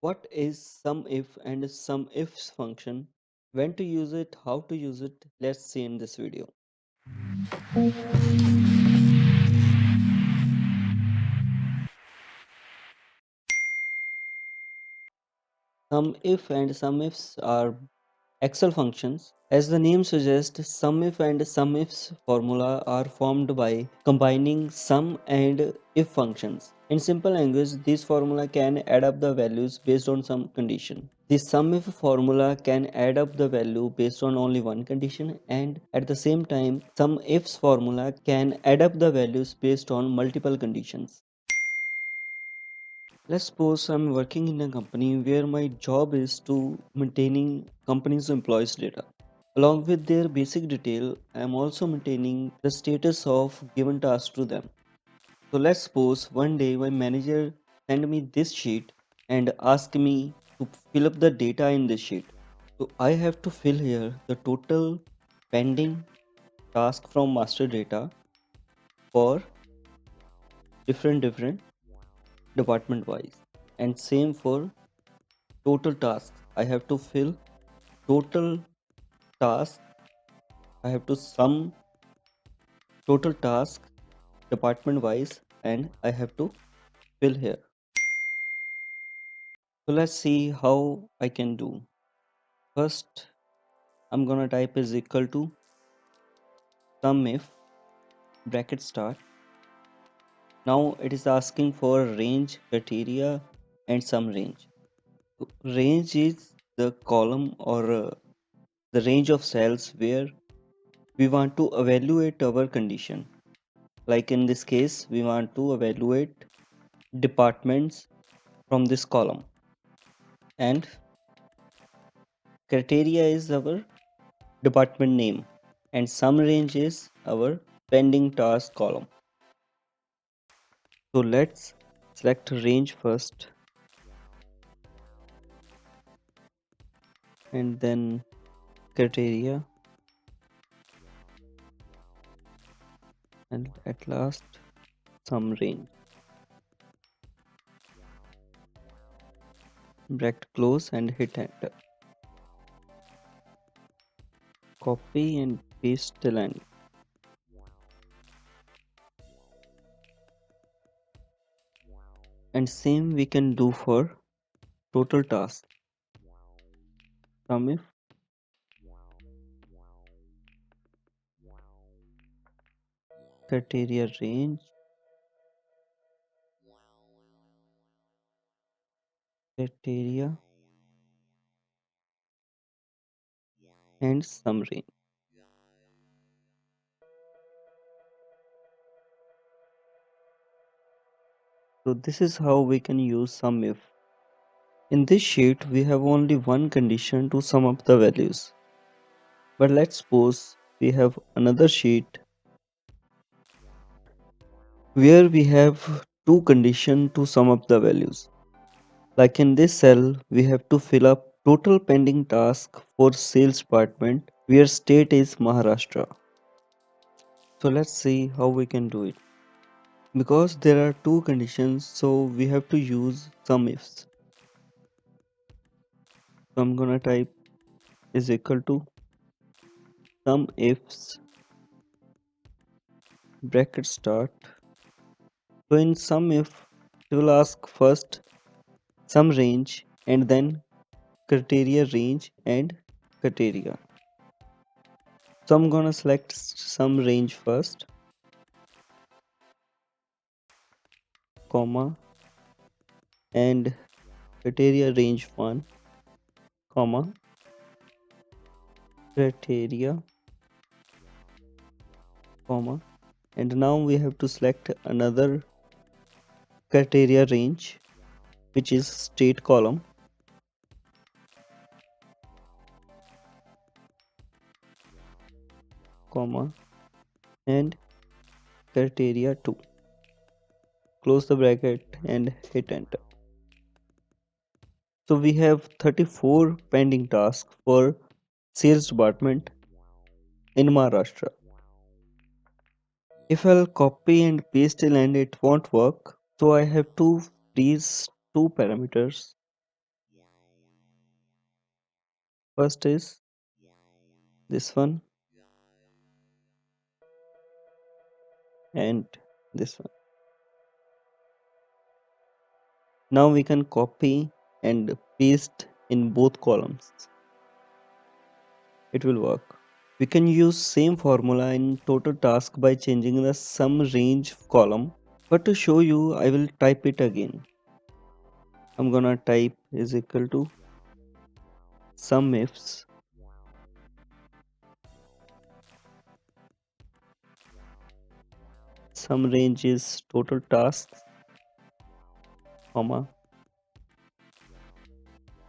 What is SUMIF and SUMIFS function? When to use it, how to use it, let's see in this video. SUMIF and SUMIFS are Excel functions. As the name suggests, SUMIF and SUMIFS formula are formed by combining sum and if functions. In simple language, this formula can add up the values based on some condition. The SUMIF formula can add up the value based on only one condition, and at the same time, SUMIFS formula can add up the values based on multiple conditions. Let's suppose I'm working in a company where my job is to maintaining company's employees data. Along with their basic detail, I am also maintaining the status of given tasks to them. So let's suppose one day my manager send me this sheet and ask me to fill up the data in this sheet. So I have to fill here the total pending task from master data for different department wise, and same for total tasks. I have to fill total task. I have to sum total task department wise, and I have to fill here. So let's see how I can do. First, I'm gonna type is equal to sum if bracket start. Now it is asking for range, criteria, and sum range. So range is the column or the range of cells where we want to evaluate our condition. Like in this case, we want to evaluate departments from this column, and criteria is our department name, and sum range is our pending task column. So let's select range first and then criteria, and at last sum range. Bracket close and hit enter. Copy and paste the line. And same we can do for total task. Sum if criteria range, criteria and sum range. So this is how we can use sum if. In this sheet we have only one condition to sum up the values. But let's suppose we have another sheet where we have two conditions to sum up the values. Like in this cell, we have to fill up total pending task for sales department where state is Maharashtra. So let's see how we can do it. Because there are two conditions, so we have to use sum ifs. So I'm gonna type is equal to sum ifs bracket start. So in sum if, it will ask first sum range and then criteria range and criteria. So I'm gonna select sum range first, comma, and criteria range 1, comma, criteria, comma, and now we have to select another criteria range which is state column, comma, and criteria 2. Close the bracket and hit enter. So we have 34 pending tasks for sales department in Maharashtra. If I'll copy and paste it and it won't work, so I have to freeze two parameters. First is this one and this one. Now we can copy and paste in both columns. It will work. We can use same formula in total task by changing the sum range column. But to show you, I will type it again. I'm gonna type is equal to SUMIFS sum range is total tasks, comma,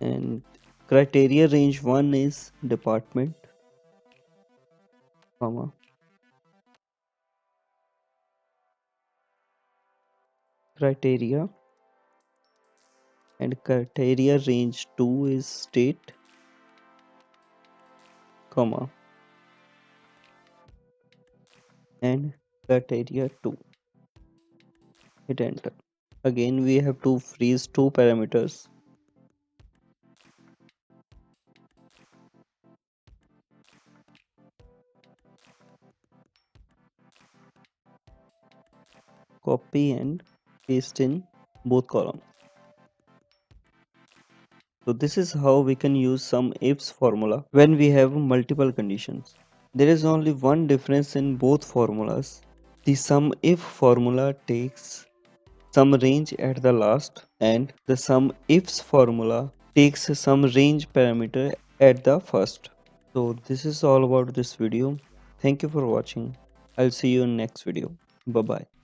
and criteria range 1 is department, comma, criteria, and criteria range 2 is state, comma, and criteria 2. Hit enter. Again we have to freeze two parameters. Copy and paste in both columns. So this is how we can use sum ifs formula when we have multiple conditions. There is only one difference in both formulas. The sum if formula takes some range at the last and the sum ifs formula takes some range parameter at the first. So this is all about this video. Thank you for watching. I'll see you in next video. Bye bye.